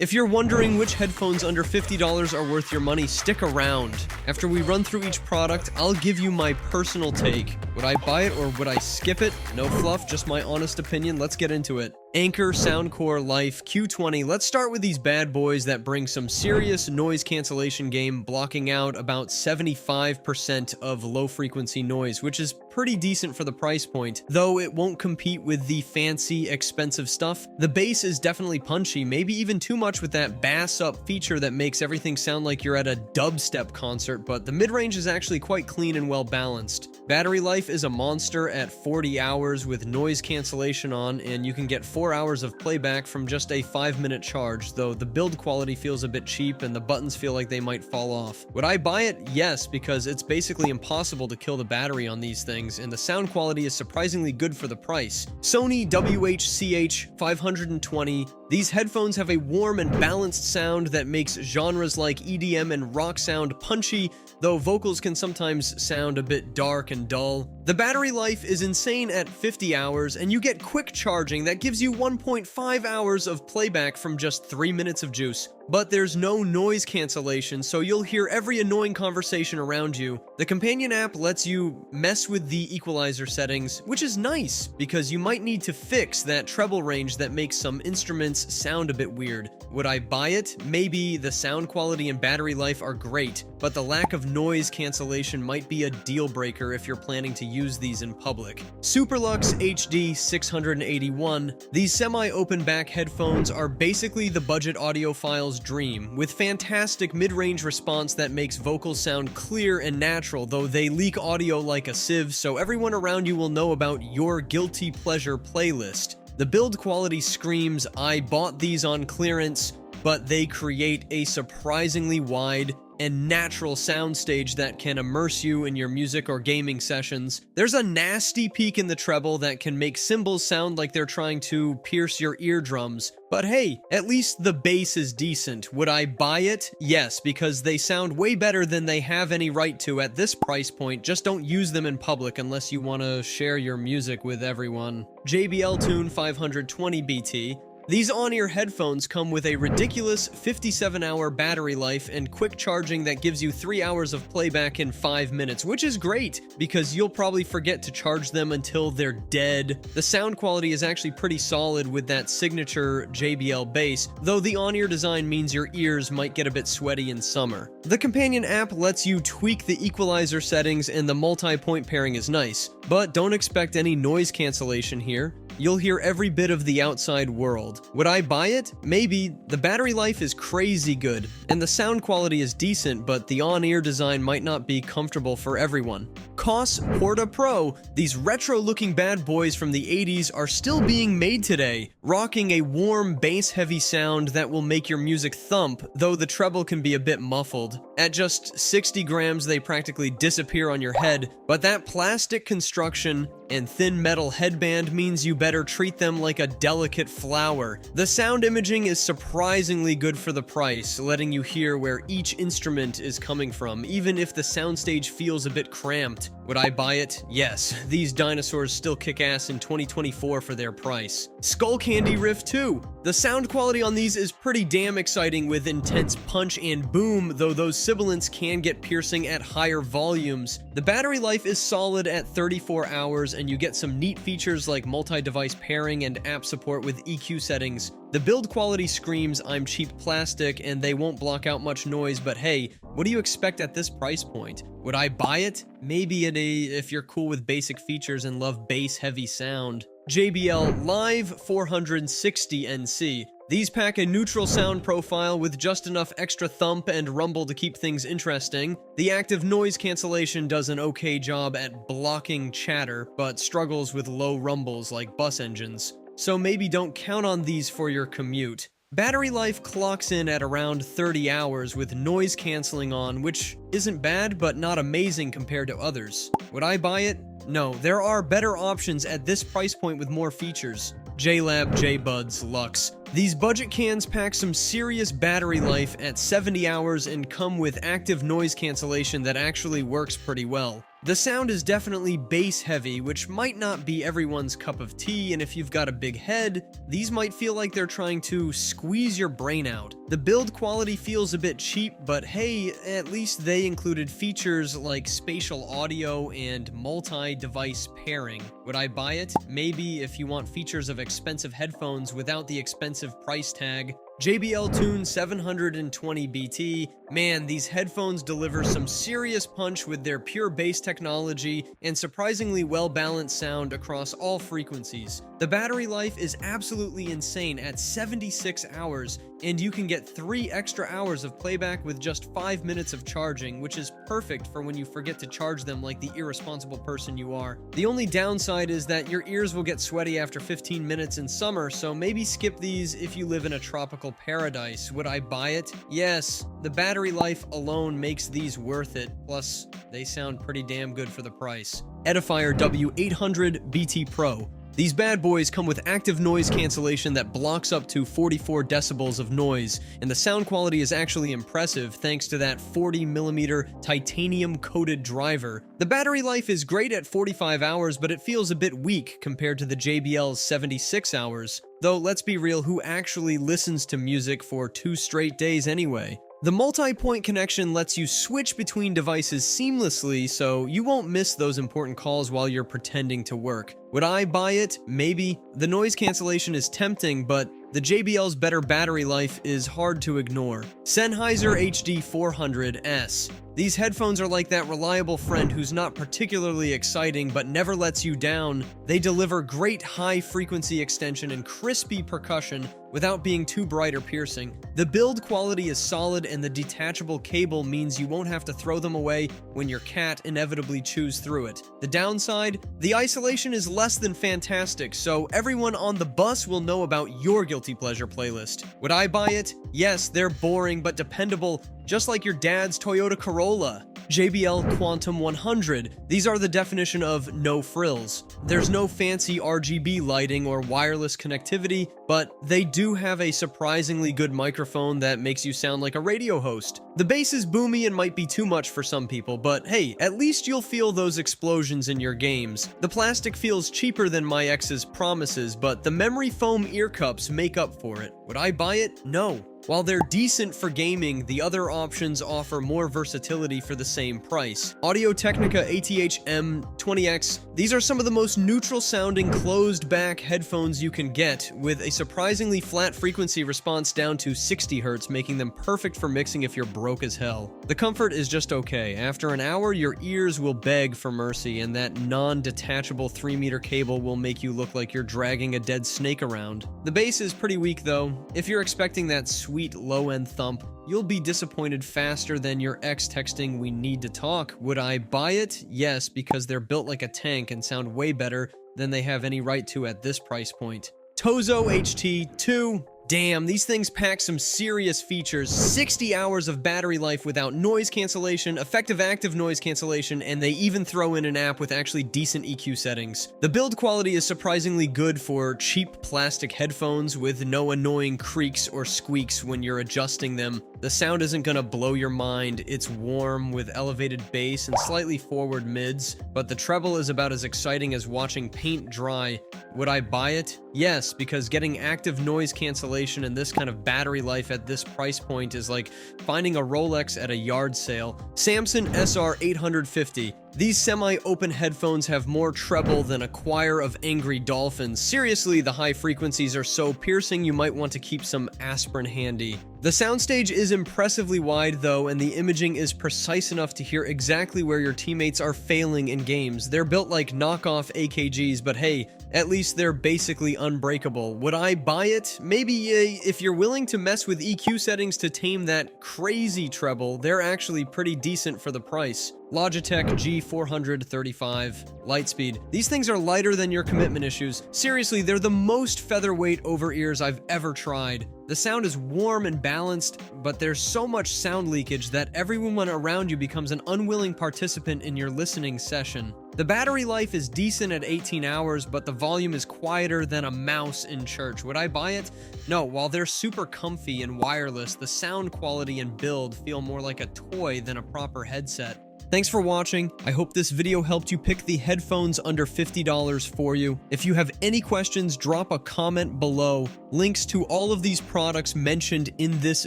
If you're wondering which headphones under $50 are worth your money, stick around. After we run through each product, I'll give you my personal take. Would I buy it or would I skip it? No fluff, just my honest opinion. Let's get into it. Anker Soundcore Life Q20. Let's start with these bad boys that bring some serious noise cancellation game, blocking out about 75% of low-frequency noise, which is pretty decent for the price point, though it won't compete with the fancy, expensive stuff. The bass is definitely punchy, maybe even too much with that bass-up feature that makes everything sound like you're at a dubstep concert, but the mid-range is actually quite clean and well-balanced. Battery life is a monster at 40 hours with noise cancellation on, and you can get 4 hours of playback from just a 5-minute charge, though the build quality feels a bit cheap and the buttons feel like they might fall off. Would I buy it? Yes, because it's basically impossible to kill the battery on these things, and the sound quality is surprisingly good for the price. Sony WH-CH520. These headphones have a warm and balanced sound that makes genres like EDM and rock sound punchy, though vocals can sometimes sound a bit dark and dull. The battery life is insane at 50 hours, and you get quick charging that gives you 1.5 hours of playback from just 3 minutes of juice. But there's no noise cancellation, so you'll hear every annoying conversation around you. The companion app lets you mess with the equalizer settings, which is nice, because you might need to fix that treble range that makes some instruments sound a bit weird. Would I buy it? Maybe. The sound quality and battery life are great, but the lack of noise cancellation might be a deal breaker if you're planning to use these in public. Superlux HD681. These semi-open back headphones are basically the budget audiophile's dream, with fantastic mid-range response that makes vocals sound clear and natural, though they leak audio like a sieve, so everyone around you will know about your guilty pleasure playlist. The build quality screams, I bought these on clearance, but they create a surprisingly wide and natural soundstage that can immerse you in your music or gaming sessions. There's a nasty peak in the treble that can make cymbals sound like they're trying to pierce your eardrums. But hey, at least the bass is decent. Would I buy it? Yes, because they sound way better than they have any right to at this price point. Just don't use them in public unless you want to share your music with everyone. JBL Tune 520BT. These on-ear headphones come with a ridiculous 57-hour battery life and quick charging that gives you 3 hours of playback in 5 minutes, which is great, because you'll probably forget to charge them until they're dead. The sound quality is actually pretty solid with that signature JBL bass, though the on-ear design means your ears might get a bit sweaty in summer. The companion app lets you tweak the equalizer settings and the multi-point pairing is nice, but don't expect any noise cancellation here. You'll hear every bit of the outside world. Would I buy it? Maybe. The battery life is crazy good, and the sound quality is decent, but the on-ear design might not be comfortable for everyone. Koss Porta Pro. These retro-looking bad boys from the 80s are still being made today, rocking a warm, bass-heavy sound that will make your music thump, though the treble can be a bit muffled. At just 60 grams, they practically disappear on your head, but that plastic construction and thin metal headband means you better treat them like a delicate flower. The sound imaging is surprisingly good for the price, letting you hear where each instrument is coming from, even if the soundstage feels a bit cramped. Would I buy it? Yes. These dinosaurs still kick ass in 2024 for their price. Skullcandy Riff 2. The sound quality on these is pretty damn exciting with intense punch and boom, though those sibilants can get piercing at higher volumes. The battery life is solid at 34 hours, and you get some neat features like multi-device pairing and app support with EQ settings. The build quality screams I'm cheap plastic and they won't block out much noise, but hey, what do you expect at this price point? Would I buy it? Maybe if you're cool with basic features and love bass-heavy sound. JBL Live 460NC. These pack a neutral sound profile with just enough extra thump and rumble to keep things interesting. The active noise cancellation does an okay job at blocking chatter, but struggles with low rumbles like bus engines. So maybe don't count on these for your commute. Battery life clocks in at around 30 hours with noise canceling on, which isn't bad, but not amazing compared to others. Would I buy it? No, there are better options at this price point with more features. JLab JBuds Lux. These budget cans pack some serious battery life at 70 hours and come with active noise cancellation that actually works pretty well. The sound is definitely bass heavy, which might not be everyone's cup of tea, and if you've got a big head, these might feel like they're trying to squeeze your brain out. The build quality feels a bit cheap, but hey, at least they included features like spatial audio and multi-device pairing. Would I buy it? Maybe, if you want features of expensive headphones without the expensive price tag. JBL Tune 720BT. Man, these headphones deliver some serious punch with their pure bass technology and surprisingly well-balanced sound across all frequencies. The battery life is absolutely insane at 76 hours, and you can get 3 extra hours of playback with just 5 minutes of charging, which is perfect for when you forget to charge them like the irresponsible person you are. The only downside is that your ears will get sweaty after 15 minutes in summer, so maybe skip these if you live in a tropical paradise. Would I buy it? Yes. The battery life alone makes these worth it, plus they sound pretty damn good for the price. Edifier W800BT Pro. These bad boys come with active noise cancellation that blocks up to 44 decibels of noise, and the sound quality is actually impressive thanks to that 40mm titanium-coated driver. The battery life is great at 45 hours, but it feels a bit weak compared to the JBL's 76 hours. Though, let's be real, who actually listens to music for 2 straight days anyway? The multi-point connection lets you switch between devices seamlessly, so you won't miss those important calls while you're pretending to work. Would I buy it? Maybe. The noise cancellation is tempting, but the JBL's better battery life is hard to ignore. Sennheiser HD400S. These headphones are like that reliable friend who's not particularly exciting but never lets you down. They deliver great high-frequency extension and crispy percussion without being too bright or piercing. The build quality is solid, and the detachable cable means you won't have to throw them away when your cat inevitably chews through it. The downside? The isolation is less than fantastic, so everyone on the bus will know about your guilty pleasure playlist. Would I buy it? Yes, they're boring but dependable, just like your dad's Toyota Corolla. JBL Quantum 100. These are the definition of no frills. There's no fancy RGB lighting or wireless connectivity, but they do have a surprisingly good microphone that makes you sound like a radio host. The bass is boomy and might be too much for some people, but hey, at least you'll feel those explosions in your games. The plastic feels cheaper than my ex's promises, but the memory foam ear cups make up for it. Would I buy it? No. While they're decent for gaming, the other options offer more versatility for the same price. Audio-Technica ATH-M20x. These are some of the most neutral-sounding closed-back headphones you can get, with a surprisingly flat frequency response down to 60 Hz, making them perfect for mixing if you're broke as hell. The comfort is just okay. After an hour, your ears will beg for mercy, and that non-detachable 3-meter cable will make you look like you're dragging a dead snake around. The bass is pretty weak, though. If you're expecting that sweet low-end thump, you'll be disappointed faster than your ex texting "we need to talk." Would I buy it? Yes, because they're built like a tank and sound way better than they have any right to at this price point. TOZO HT2. Damn, these things pack some serious features. 60 hours of battery life without noise cancellation, effective active noise cancellation, and they even throw in an app with actually decent EQ settings. The build quality is surprisingly good for cheap plastic headphones with no annoying creaks or squeaks when you're adjusting them. The sound isn't gonna blow your mind. It's warm with elevated bass and slightly forward mids, but the treble is about as exciting as watching paint dry. Would I buy it? Yes, because getting active noise cancellation and this kind of battery life at this price point is like finding a Rolex at a yard sale. Samson SR850. These semi-open headphones have more treble than a choir of angry dolphins. Seriously, the high frequencies are so piercing you might want to keep some aspirin handy. The soundstage is impressively wide though, and the imaging is precise enough to hear exactly where your teammates are failing in games. They're built like knockoff AKGs, but hey, at least they're basically unbreakable. Would I buy it? Maybe if you're willing to mess with EQ settings to tame that crazy treble, they're actually pretty decent for the price. Logitech G435 Lightspeed. These things are lighter than your commitment issues. Seriously, they're the most featherweight over-ears I've ever tried. The sound is warm and balanced, but there's so much sound leakage that everyone around you becomes an unwilling participant in your listening session. The battery life is decent at 18 hours, but the volume is quieter than a mouse in church. Would I buy it? No, while they're super comfy and wireless, the sound quality and build feel more like a toy than a proper headset. Thanks for watching. I hope this video helped you pick the headphones under $50 for you. If you have any questions, drop a comment below. Links to all of these products mentioned in this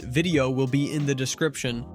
video will be in the description.